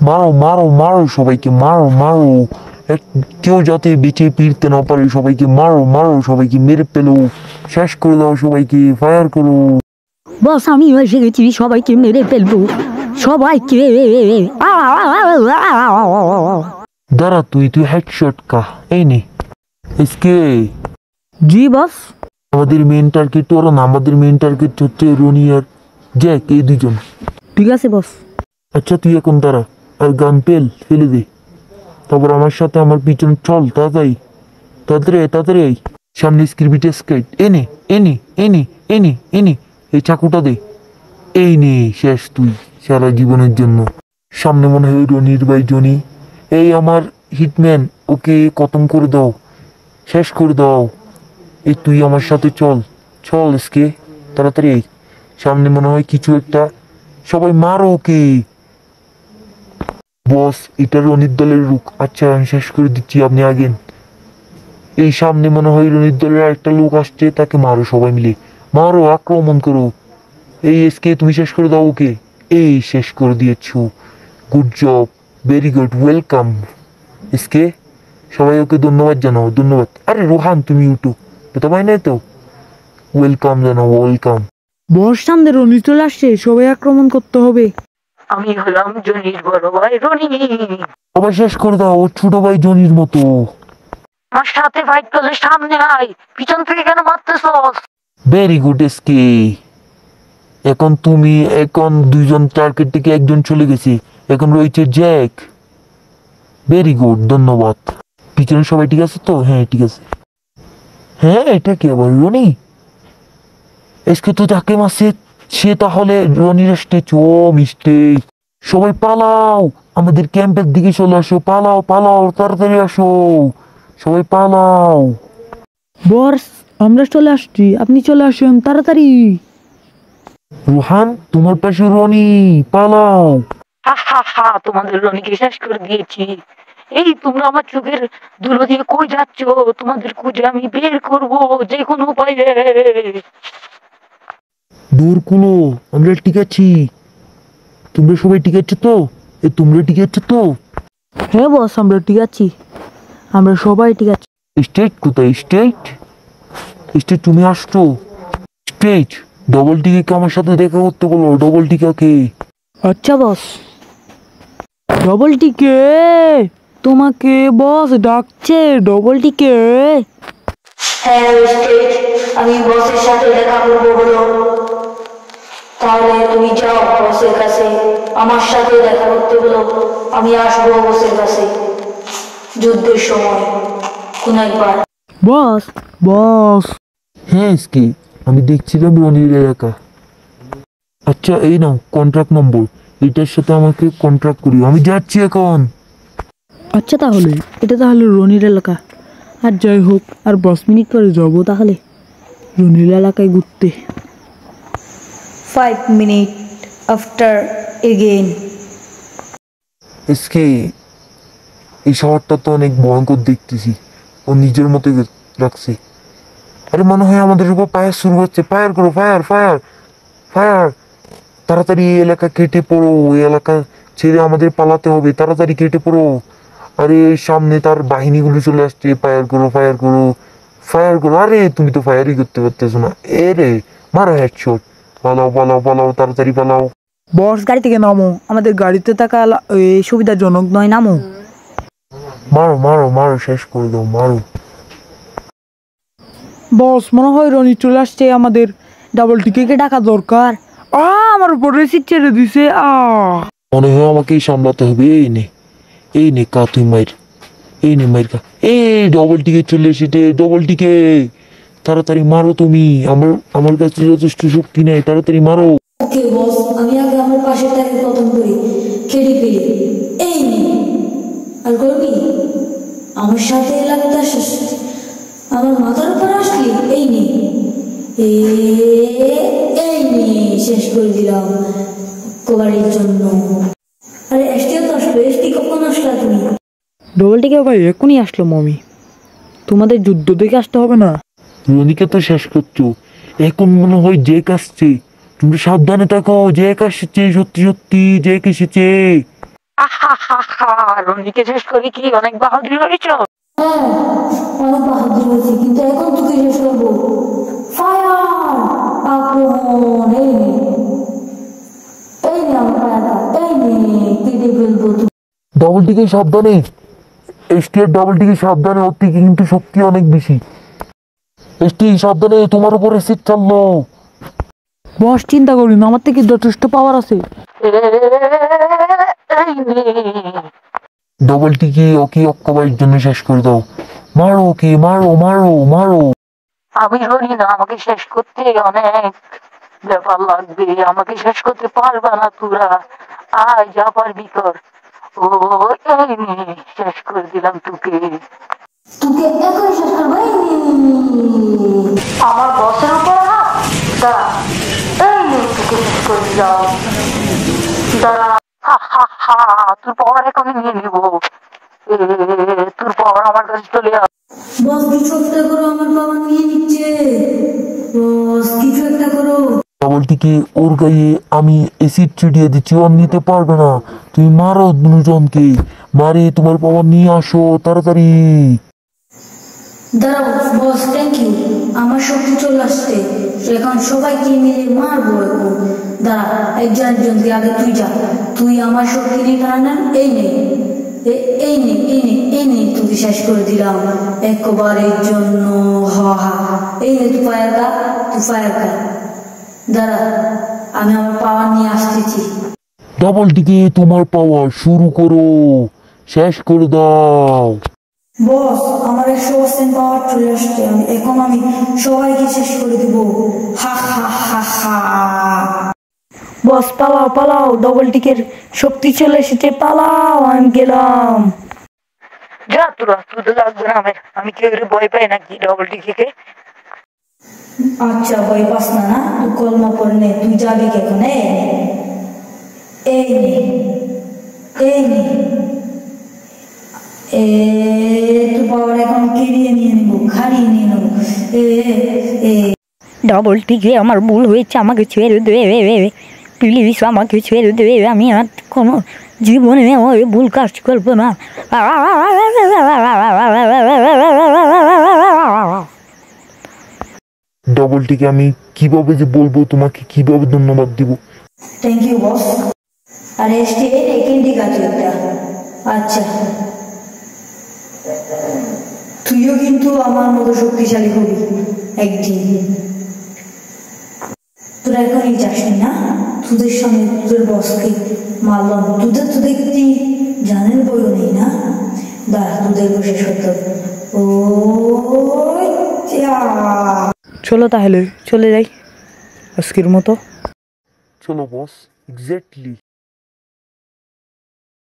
মারো মারো মারো, সবাইকে মারো মারো। কেউ যাতে বেঁচে ফিরতে না পারে, সবাইকে মারো মারো, সবাইকে মেরে ফেলো, শেষ করে দাও, সবাইকে ফায়ার করো। বস আমি এসে গেছি, সবাইকে মেরে ফেলবো, সবাইকে। দাঁড়া, তুই হেডশট কা, এই নে। এসকে, জি বস। আমাদের মেন টার্গেট ওরা না, আমাদের মেন টার্গেট হচ্ছে রনি আর জ্যাক, এই দুজন। ঠিক আছে বস। আচ্ছা তুই এখন দাঁড়া, আর গান ফেলে দে, তারপর আমার সাথে আমার পিছন চল, তাড়াতাড়ি তাড়াতাড়ি তাড়াতাড়ি। সামনে স্ক্রিবিটে স্কেট, এনে এনে এনে এনে এনে এই চাকুটা দে, এই নে, শেষ তুই সারা জীবনের জন্য। সামনে মনে হয় রনির ভাই জনি, এই আমার হিটম্যান, ওকে খতম করে দাও, শেষ করে দাও। এই তুই আমার সাথে চল, চল এসকে, তাড়াতাড়ি। সামনে মনে হয় কিছু একটা, সবাই মারো ওকে। বস, এটা রনির দলের লোক। আচ্ছা আমি শেষ করে দিচ্ছি, আপনি আগেন। এই সামনে মনে হয় রনির দলের একটা লোক আসছে, তাকে মারো সবাই মিলে, মারো, আক্রমণ করো। এই এসকে তুমি শেষ করে দাও ওকে, এই শেষ করে দিয়েছো, good job, very good, welcome SK. সবাই ওকে ধন্যবাদ জানাও, ধন্যবাদ। আরে রোহান তুমি উঠো, তো ভাই নাই তো, ওয়েলকাম জানাও, ওয়েলকাম। বস সামনে রনি চলে আসছে, সবাই আক্রমণ করতে হবে। আমি হলাম জনির বড় ভাই রনি। সবাই শেষ করে দাও, ও ছোট ভাই জনির মতো। আমার সাথে ফাইট করলে সামনে আয়, পিছন থেকে কেন মারতেছস? Very good SK. এখন দুইজন টার্গেট থেকে একজন চলে গেছে, এখন রয়েছে জ্যাক। ভেরি গুড, ধন্যবাদ। পিছনে সবাই ঠিক আছে তো? হ্যাঁ ঠিক আছে। হ্যাঁ এটা কি আবার রনি? এসকে তো যাকে মারছে সে তাহলে রনির স্টেচু, ও মিস্টেক। সবাই পালাও, আমাদের ক্যাম্পের দিকে চলে আসো, পালাও পালাও, তাড়াতাড়ি আসো, সবাই পালাও। বস আমরা চলে আসছি, আপনি চলে আসুন তাড়াতাড়ি। রোহান তোমার পাশে রনি, পালাও। হা হা হা, তোমাদের রনিকে শেষ করে দিয়েছি। এই তোমরা আমার চোখের ধুলো দিয়ে কই যাচ্ছ? তোমাদের খুঁজে আমি বের করবো যে কোনো উপায়ে। দূর কুলো, আমরা ঠিক আছি, তোমরা সবাই ঠিক আছো তো? তোমরা ঠিক আছো তো? হ্যাঁ বস আমরা ঠিক আছি, আমরা সবাই ঠিক আছি। স্টেট কোথায়? স্টেট, স্টেট তুমি আসছো? স্টেট, ডবল টিকে আমার সাথে দেখা করতে বলো, ডবল টিকাকে। আচ্ছা বস। ডবল টিকে তোমাকে বস ডাকছে, ডবল টিকে। হ্যাঁ স্টেট, আমি বসের সাথে দেখা করবো হলো। তাহলে তুমি যাও বসের কাছে, আমার সাথে দেখা করতে হলো। আমি আসবো বসের কাছে যুদ্ধের সময় কোন একবার। বস বস। হ্যাঁ এসকে, আমি দেখছিলাম রনির এলাকা। আচ্ছা এই নাও কন্ট্রাক্ট নম্বর, এটার সাথে আমাকে কন্ট্রাক্ট করিও, আমি যাচ্ছি এখন। আচ্ছা তাহলে এটা তাহলে রনির এলাকা, আর যাই হোক আর 10 মিনিট পরে যাবো তাহলে রনির এলাকায় ঘুরতে। 5 minutes after again. এসকে, এই শহরটা তো অনেক ভয়ঙ্কর দেখতেছি, ও নিজের মতো রাখছে। আরে মনে হয় আমাদের উপর ফায়ার শুরু হচ্ছে, ফায়ার করো, ফায়ার ফায়ার ফায়ার। তাড়াতাড়ি এই এলাকা কেটে পড়ো, এই এলাকা ছেড়ে আমাদের পালাতে হবে, তাড়াতাড়ি কেটে পড়ো। আরে সামনে তার বাহিনীগুলো চলে আসছে, ফায়ার করো ফায়ার করো ফায়ার করো। আরে তুমি তো ফায়ারই করতে পারতেছো না, এ রে, মারো হেডশট, পালাও পালাও পালাও, তাড়াতাড়ি পালাও। বস গাড়ি থেকে নামো, আমাদের গাড়িতে থাকা সুবিধাজনক নয়, নামো। মারো মারো মারো, শেষ করে দাও, মারো। বস মনে হয় রনি চলে আসছে, আমাদের ডাবল টিকে ডাকা দরকার। আমার উপর রেসিট ছেড়ে দিছে। মনে হয় আমাকেই সামলাতে হবে। এই নে কা তুই মাইর, এই নে মাইর কা। এই ডবল টিকে চলে এসেছে, ডবল টিকে, তাড়াতাড়ি মারো তুমি, আমার আমার কাছে যথেষ্ট শক্তি নেই, তাড়াতাড়ি মারো। ওকে বস, আমি আগে আমার পাশেরটাকে খতম করি, কেটে ফেলি। এই নে, আর করবি আমার সাথে লাগতে আসিস, আমার মাথার উপর আসলি। এই নে, এই নে, শেষ করে দিলাম কোবারের জন্য। আরে এসটিও তো আসলো, এসটি কখন আসলা তুমি? ডবল টিকে ভাই এখনই আসলো মমি, তোমাদের যুদ্ধ দেখে আসতে হবে না? রনিকে তো শেষ করছো, এখন মনে হয় জেক আসছে, তুমি সাবধানে থাকো, জেক আসছে, সত্যি সত্যি জেক এসেছে। হা হা, রনিকে শেষ করে কি অনেক বাহাদুর হয়েছ? হ্যাঁ, অনেক বাহাদুর হয়েছে, কিন্তু এখন তোকে শেষ করবো। ফায়ার! আক্রমণ! এই নে আমার ফায়ারটা, এই নে, কেটে ফেলবো তুই। ডবল টিকে সাবধানে, এসটির ডবল টিকে সাবধানে, ওর থেকে কিন্তু শক্তি অনেক বেশি। এসটি সাবধানে, তোমার উপর এসিড চাললো। বস চিন্তা করি না, আমার থেকে যথেষ্ট পাওয়ার আছে। এই নে। ডবল টিকে ওকে অক্কবাইয়ের জন্য শেষ করে দাও। মারো ওকে, মারো মারো মারো। আমি রনি না, আমাকে শেষ করতে অনেক ব্যাপার লাগবে, আমাকে শেষ করতে পারবে না তোরা। আয় যা পারবি কর। ও এই নে, শেষ করে দিলাম তোকে। তোকে এখন শেষ করবো, এই নে। আমার বসের উপর হাত? দাঁড়া, এই নে, তোকে শেষ করে দিলাম। দাঁড়া, হা হা হা, তোর পাওয়ার এখন নিয়ে নিবো। তোর পাওয়ার আমার কাছে চলে আস। বস কিছু একটা করো, আমার বাবা নিয়ে নিচ্ছে। বস কিছু একটা করো। ডবল টিকে ওর গায়ে আমি এসিড ছিটিয়ে দিচ্ছি, ও নিতে পারবে না। তুমি মারো দুজনকে, মারে তোমার পাওয়ার নিয়ে আসো তাড়াতাড়ি। দাঁড়াও বস, থ্যাংক ইউ, আমার শক্তি চলে আসছে। এখন সবাইকে মিলে মারবো এখন। দাঁড়া, একজন একজনকে, আগে তুই যা, তুই আমার শক্তি নিয়ে টানান। এই নে, এই নে, এই নে, এই নে, তোকে শেষ করে দিলাম একবারের জন্য। হা হা, এই নে, তুই ফায়ার কা, তুই ফায়ার কা। দাঁড়া, আমি আমার পাওয়ার নিয়ে আসতেছি। ডবল টিকে তোমার পাওয়ার শুরু করো, শেষ করে দাও। বস আমার 100% পাওয়ার চলে আসছে, এখন আমি সবাইকে শেষ করে দিব। হা হা হা হা। বস পালাও পালাও, ডবল টিকের শক্তি চলে এসেছে, পালাও, আমি গেলাম। যা তোরা, তোদের লাগবে না আমার, আমি কেউ ভয় পাই নাকি ডবল টিকে? আচ্ছা ভয় পাস না, না তুই কলমা পড়ে নে, তুই যাবি এখন। এই নে, এই নে, তুই পাওয়ার এখন কেড়িয়ে নিয়ে নেবো, খাড়িয়ে নিয়ে নেবো। ডবল টিকে আমার ভুল হয়েছে, আমাকে ছেড়ে দেবে প্লিজ, আমাকে ছেড়ে দেবে, আমি আর কোনো জীবনে ওই ভুল কাজ করবো না। ডবল টিকে আমি কিভাবে যে বলবো তোমাকে, কিভাবে ধন্যবাদ দিব। Thank you boss. আর এসটি ক্যান্ডি গাছ একটা। আচ্ছা, তুইও কিন্তু আমার মতো শক্তিশালী হবি একদিন। তোরা এখনই যাসনি না, তোদের সঙ্গে তোদের বসকে মারলাম, তোদের তো দেখতি জানের বইও নেই না। দাঁড়া, তোদের বসে সত্য। ও চলো তাহলে চলে যাই আজকের মতো। চলো বস, এক্স্যাক্টলি।